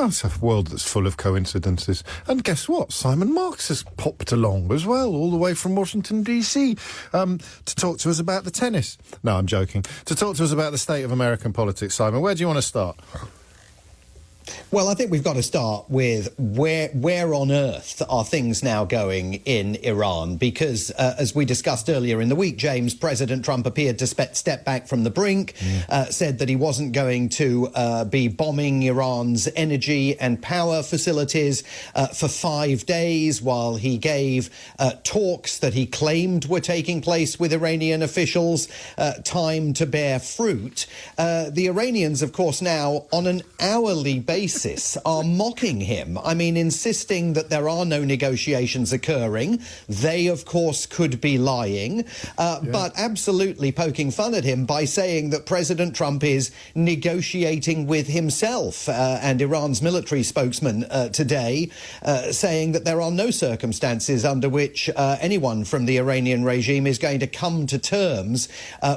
It's a world that's full of coincidences. And guess what? Simon Marks has popped along as well, all the way from Washington, D.C., to talk to us about the tennis. No, I'm joking. To talk to us about the state of American politics. Simon, where do you want to start? Well, I think we've got to start with where on earth are things now going in Iran? Because, as we discussed earlier in the week, James, President Trump appeared to step back from the brink, said that he wasn't going to be bombing Iran's energy and power facilities for 5 days, while he gave talks that he claimed were taking place with Iranian officials time to bear fruit. The Iranians, of course, now, on an hourly basis, are mocking him. I mean, insisting that there are no negotiations occurring. They, of course, could be lying, but absolutely poking fun at him by saying that President Trump is negotiating with himself. And Iran's military spokesman today saying that there are no circumstances under which anyone from the Iranian regime is going to come to terms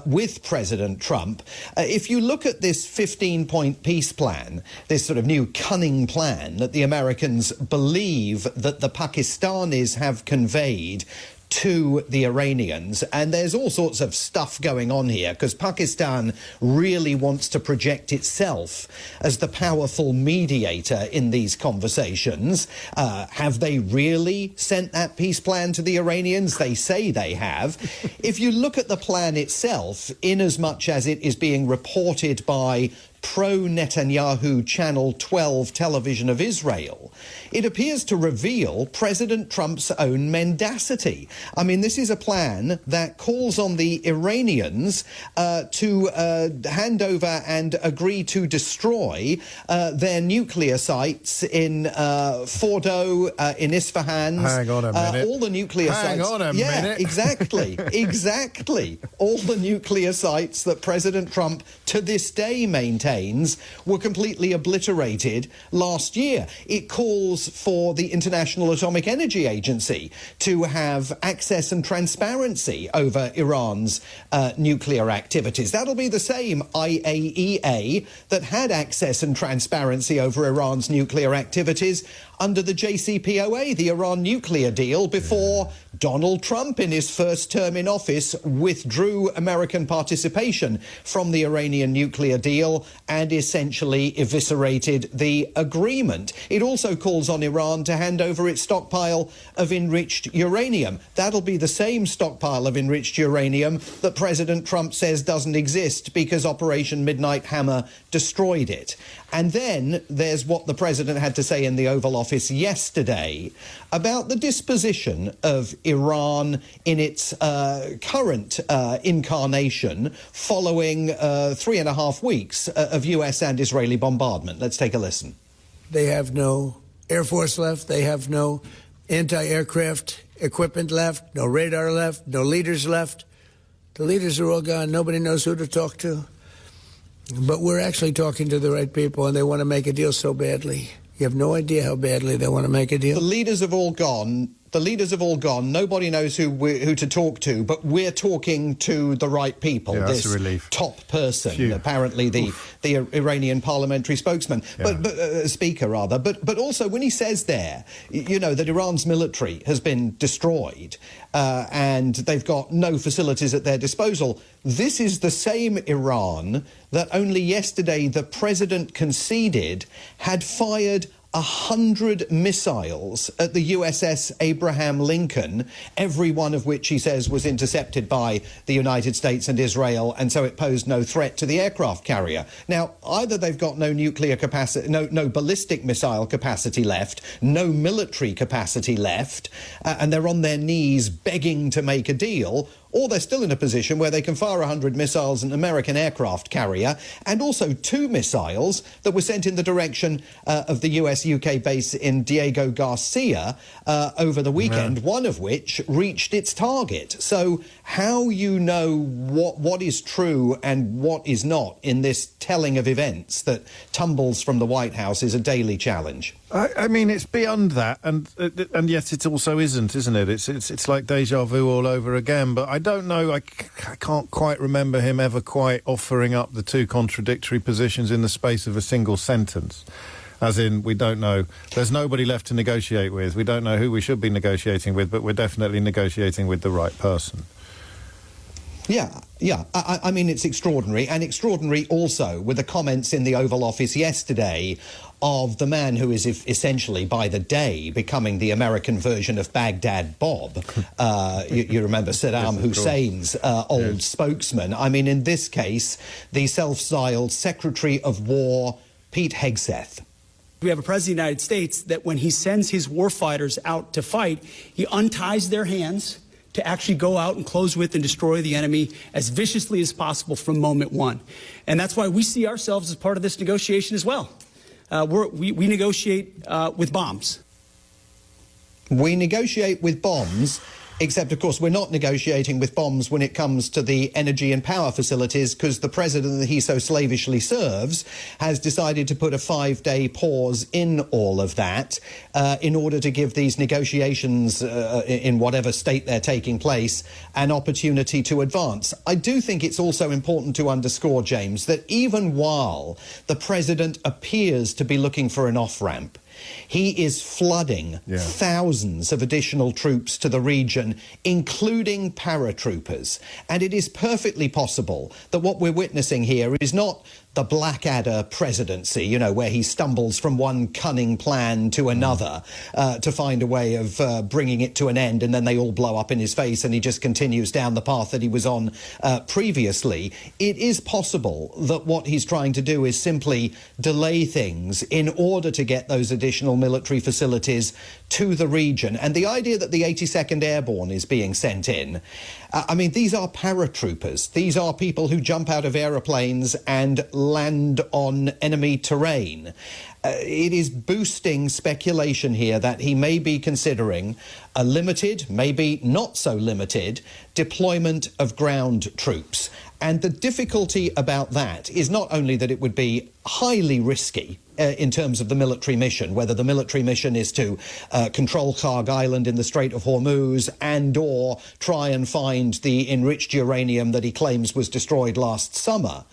with President Trump. If you look at this 15-point peace plan, this sort of new cunning plan that the Americans believe that the Pakistanis have conveyed to the Iranians, and there's all sorts of stuff going on here because Pakistan really wants to project itself as the powerful mediator in these conversations. Have they really sent that peace plan to the Iranians? They say they have. If you look at the plan itself, in as much as it is being reported by pro-Netanyahu Channel 12 television of Israel, it appears to reveal President Trump's own mendacity. I mean, this is a plan that calls on the Iranians to hand over and agree to destroy their nuclear sites in Fordo, in Isfahan. Hang on a minute. All the nuclear sites. Hang on a minute. Exactly. Exactly. All the nuclear sites that President Trump to this day maintains were completely obliterated last year. It calls for the International Atomic Energy Agency to have access and transparency over Iran's nuclear activities. That'll be the same IAEA that had access and transparency over Iran's nuclear activities under the JCPOA, the Iran nuclear deal, before Donald Trump, in his first term in office, withdrew American participation from the Iranian nuclear deal and essentially eviscerated the agreement. It also calls on Iran to hand over its stockpile of enriched uranium. That'll be the same stockpile of enriched uranium that President Trump says doesn't exist because Operation Midnight Hammer destroyed it. And then there's what the president had to say in the Oval Office yesterday about the disposition of Iran in its current incarnation following 3.5 weeks of US and Israeli bombardment. Let's take a listen. They have no Air Force left. They have no anti-aircraft equipment left, no radar left, no leaders left. The leaders are all gone. Nobody knows who to talk to. But we're actually talking to the right people, and they want to make a deal so badly. You have no idea how badly they want to make a deal. The leaders have all gone. The leaders have all gone. Nobody knows who to talk to, but we're talking to the right people. Yeah, that's this a relief. Top person, apparently the Iranian parliamentary spokesman, speaker rather. But also when he says there, you know, that Iran's military has been destroyed and they've got no facilities at their disposal. This is the same Iran that only yesterday the president conceded had fired 100 missiles at the USS Abraham Lincoln, every one of which he says was intercepted by the United States and Israel, and so it posed no threat to the aircraft carrier. Now, either they've got no nuclear capacity, no ballistic missile capacity left, no military capacity left, and they're on their knees begging to make a deal, or they're still in a position where they can fire 100 missiles at an American aircraft carrier, and also 2 missiles that were sent in the direction of the US-UK base in Diego Garcia over the weekend, one of which reached its target. So how you know what is true and what is not in this telling of events that tumbles from the White House is a daily challenge. I mean, it's beyond that, and yet it also isn't it? It's like deja vu all over again. But I don't know. I can't quite remember him ever quite offering up the two contradictory positions in the space of a single sentence. As in, we don't know. There's nobody left to negotiate with. We don't know who we should be negotiating with, but we're definitely negotiating with the right person. Yeah. I mean, it's extraordinary, and extraordinary also with the comments in the Oval Office yesterday of the man who is essentially, by the day, becoming the American version of Baghdad Bob. You remember Saddam Hussein's old spokesman. I mean, in this case, the self-styled Secretary of War, Pete Hegseth. We have a president of the United States that when he sends his warfighters out to fight, he unties their hands to actually go out and close with and destroy the enemy as viciously as possible from moment one. And that's why we see ourselves as part of this negotiation as well. We negotiate with bombs. We negotiate with bombs, except, of course, we're not negotiating with bombs when it comes to the energy and power facilities, because the president that he so slavishly serves has decided to put a 5-day pause in all of that in order to give these negotiations, in whatever state they're taking place, an opportunity to advance. I do think it's also important to underscore, James, that even while the president appears to be looking for an off-ramp, he is flooding thousands of additional troops to the region, including paratroopers. And it is perfectly possible that what we're witnessing here is not the Blackadder presidency, you know, where he stumbles from one cunning plan to another to find a way of bringing it to an end, and then they all blow up in his face and he just continues down the path that he was on previously. It is possible that what he's trying to do is simply delay things in order to get those additional military facilities to the region. And the idea that the 82nd Airborne is being sent in, I mean, these are paratroopers. These are people who jump out of aeroplanes and land on enemy terrain. It is boosting speculation here that he may be considering a limited, maybe not so limited, deployment of ground troops. And the difficulty about that is not only that it would be highly risky in terms of the military mission, whether the military mission is to control Kharg Island in the Strait of Hormuz and or try and find the enriched uranium that he claims was destroyed last summer.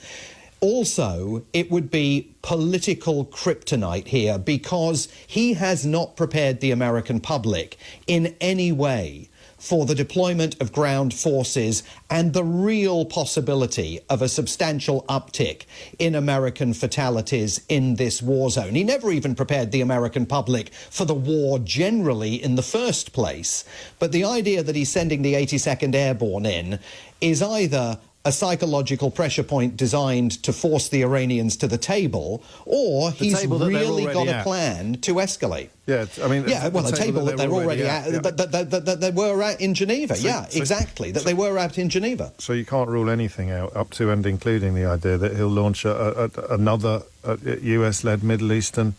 Also, it would be political kryptonite here because he has not prepared the American public in any way for the deployment of ground forces and the real possibility of a substantial uptick in American fatalities in this war zone. He never even prepared the American public for the war generally in the first place. But the idea that he's sending the 82nd Airborne in is either a psychological pressure point designed to force the Iranians to the table, or he's really got a plan to escalate. Yeah, I mean, yeah, well, a table that they're already at, that they were at in Geneva. Exactly, that they were at in Geneva. So you can't rule anything out, up to and including the idea that he'll launch another US-led Middle Eastern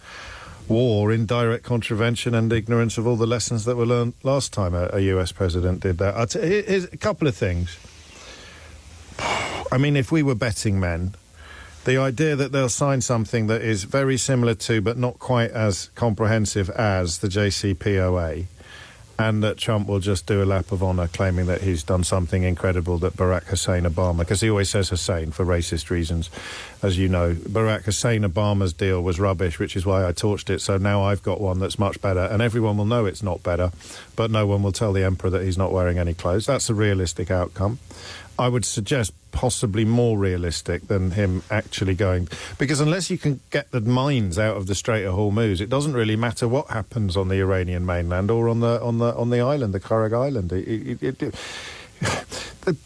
war in direct contravention and ignorance of all the lessons that were learned last time a US president did that. Here's a couple of things. I mean, if we were betting men, the idea that they'll sign something that is very similar to but not quite as comprehensive as the JCPOA, and that Trump will just do a lap of honour claiming that he's done something incredible that Barack Hussein Obama, because he always says Hussein for racist reasons, as you know. Barack Hussein Obama's deal was rubbish, which is why I torched it, so now I've got one that's much better, and everyone will know it's not better, but no one will tell the emperor that he's not wearing any clothes. That's a realistic outcome. I would suggest possibly more realistic than him actually going, because unless you can get the mines out of the Strait of Hormuz, it doesn't really matter what happens on the Iranian mainland or on the island, the Kharg Island.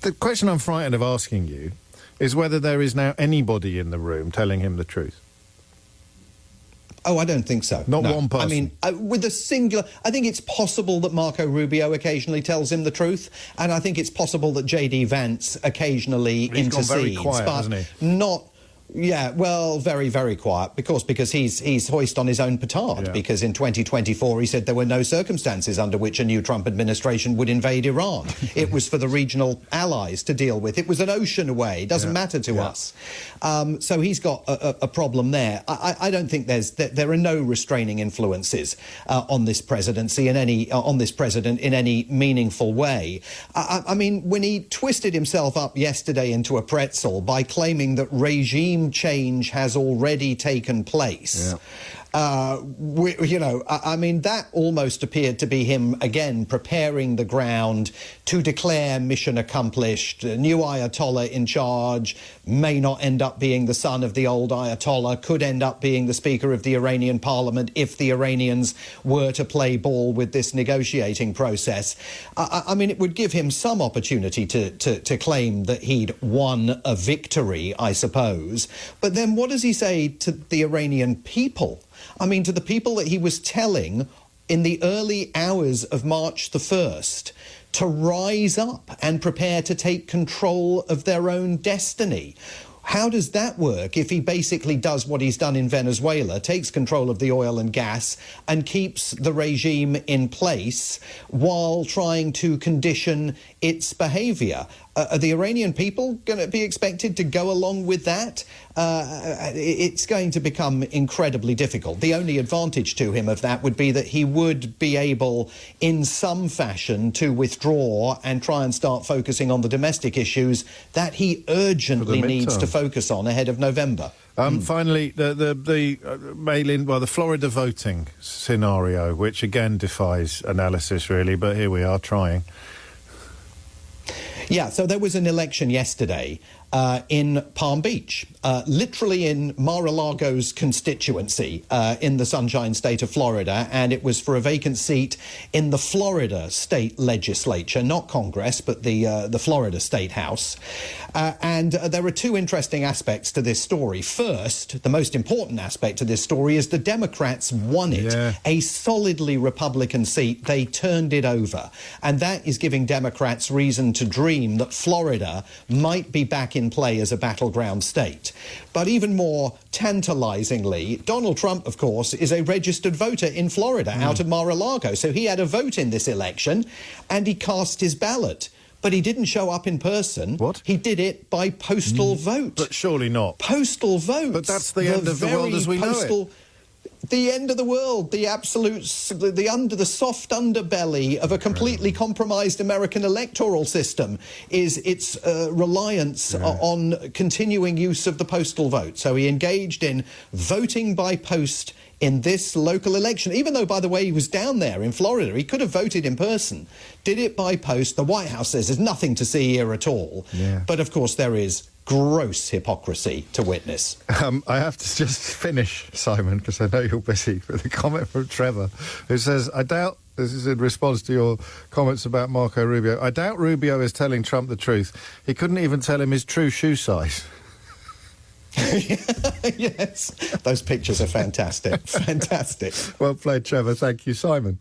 The question I'm frightened of asking you is whether there is now anybody in the room telling him the truth. Oh, I don't think so. Not one person. I mean, with a singular... I think it's possible that Marco Rubio occasionally tells him the truth, and I think it's possible that J.D. Vance occasionally intercedes. He's gone very quiet, hasn't he? Not... Yeah, well, very, very quiet, because he's hoist on his own petard, because in 2024 he said there were no circumstances under which a new Trump administration would invade Iran. It was for the regional allies to deal with. It was an ocean away. It doesn't matter to us. So he's got a problem there. I don't think there are no restraining influences on this presidency on this president in any meaningful way. I mean, when he twisted himself up yesterday into a pretzel by claiming that regime change has already taken place. I mean, that almost appeared to be him, again, preparing the ground to declare mission accomplished. A new Ayatollah in charge may not end up being the son of the old Ayatollah, could end up being the Speaker of the Iranian parliament if the Iranians were to play ball with this negotiating process. I mean, it would give him some opportunity to claim that he'd won a victory, I suppose. But then what does he say to the Iranian people? I mean, to the people that he was telling in the early hours of March the 1st to rise up and prepare to take control of their own destiny. How does that work if he basically does what he's done in Venezuela, takes control of the oil and gas and keeps the regime in place while trying to condition its behaviour? Are the Iranian people going to be expected to go along with that? It's going to become incredibly difficult. The only advantage to him of that would be that he would be able, in some fashion, to withdraw and try and start focusing on the domestic issues that he urgently needs to focus on ahead of November. Finally, the mail-in, well, the Florida voting scenario, which again defies analysis, really, but here we are trying. Yeah, so there was an election yesterday in Palm Beach, literally in Mar-a-Lago's constituency in the Sunshine State of Florida, and it was for a vacant seat in the Florida State Legislature, not Congress, but the Florida State House. And there are two interesting aspects to this story. First, the most important aspect to this story is the Democrats won it. Yeah. A solidly Republican seat. They turned it over. And that is giving Democrats reason to dream that Florida might be back in play as a battleground state. But even more tantalizingly, Donald Trump, of course, is a registered voter in Florida out of Mar-a-Lago. So he had a vote in this election and he cast his ballot. But he didn't show up in person. What? He did it by postal vote. But surely not. Postal vote. But that's the end of the world as we know it. The end of the world, the the soft underbelly of a completely compromised American electoral system is its reliance on continuing use of the postal vote. So he engaged in voting by post in this local election, even though, by the way, he was down there in Florida. He could have voted in person, did it by post. The White House says there's nothing to see here at all. Yeah. But, of course, there is gross hypocrisy to witness. I have to just finish, Simon, because I know you're busy, with a comment from Trevor, who says, I doubt, this is in response to your comments about Marco Rubio, I doubt Rubio is telling Trump the truth. He couldn't even tell him his true shoe size. Yes, those pictures are fantastic. Fantastic. Well played, Trevor. Thank you, Simon.